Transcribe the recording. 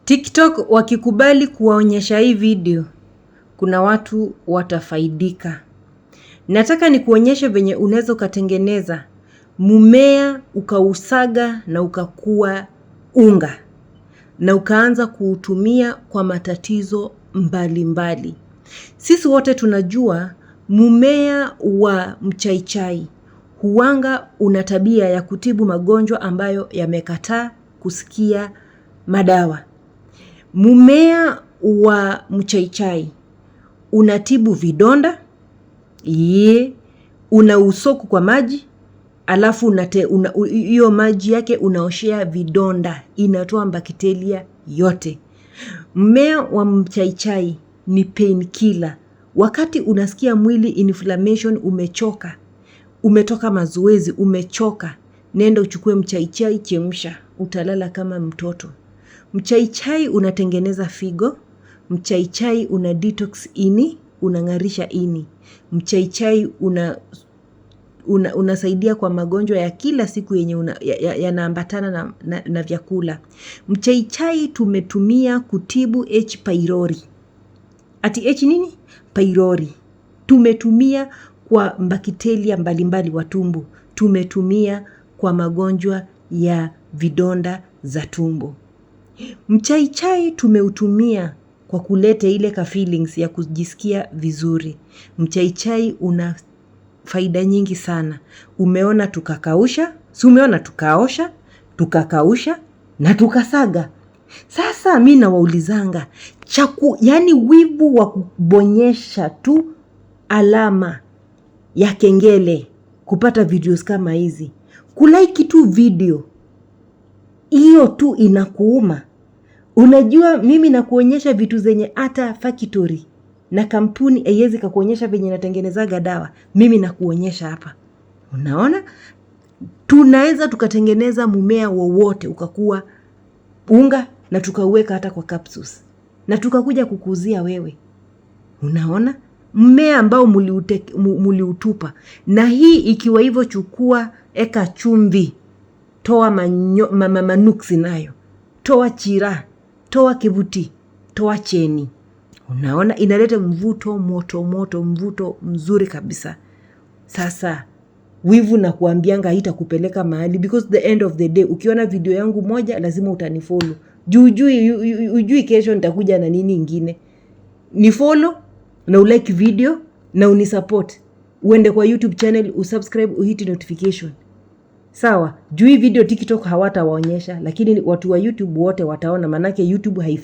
TikTok wakikubali kuwaonyesha hii video, kuna watu watafaidika. Nataka nikuonyeshe venye unaweza ukatengeneza mmea ukausaga na ukakuwa unga na ukaanza kuutumia kwa matatizo mbalimbali. Sisi wote tunajua mmea wa mchaichai huanga una tabia ya kutibu magonjwa ambayo yamekataa kusikia madawa. Mmea wa mchaichai unatibu vidonda, unausoku kwa maji, alafu hiyo maji yake unaoshea vidonda, inatoa bakteria yote. Mmea wa mchaichai ni painkiller. Wakati unasikia mwili inflammation, umechoka, umetoka mazoezi, umechoka, nenda uchukue mchaichai, chemsha, utalala kama mtoto. Mchaichai unatengeneza figo, mchaichai una detox ini, unangarisha ini. Mchaichai unasaidia kwa magonjwa ya kila siku yenye yanaambatana na vyakula. Mchaichai tumetumia kutibu H. pylori. Ati H nini? Pylori. Tumetumia kwa bakteria mbalimbali wa tumbo. Tumetumia kwa magonjwa ya vidonda za tumbo. Mchaichai tumeutumia kwa kuleta ile ka feelings ya kujisikia vizuri. Mchaichai una faida nyingi sana. Umeona tukakausha, si umeona tukaosha, tukakausha na tukasaga. Sasa mimi nawaulizanga, yani wivu wa kubonyesha tu alama ya kengele kupata videos kama hizi. Kulike tu video, hiyo tu inakuuma. Unajua mimi nakuonyesha vitu zenye hata factory na kampuni haiwezi kukuonyesha venye natengenezaga dawa. Mimi nakuonyesha hapa. Unaona? Tunaweza tukatengeneza mmea wowote ukakuwa unga na tukauweka hata kwa capsules. Na tukakuja kukuuzia wewe. Unaona? Mmea ambao muliutupa. Na hii ikiwa hivyo, chukua, eka chumvi, toa manuksi nayo, toa chira, toa kibuti, toa cheni. Unaona, inaleta mvuto moto, mvuto mzuri kabisa. Sasa wivu na kuambianga haitakupeleka mahali, because the end of the day ukiona video yangu moja lazima utanifollow. Ujui kesho nitakuja na nini ingine. Ni follow na ulike video na unisupport. Uende kwa YouTube channel, usubscribe, uhiti notification. Sawa, juu video TikTok hawatawaonyesha, lakini watu wa YouTube wote wataona, manake YouTube haifi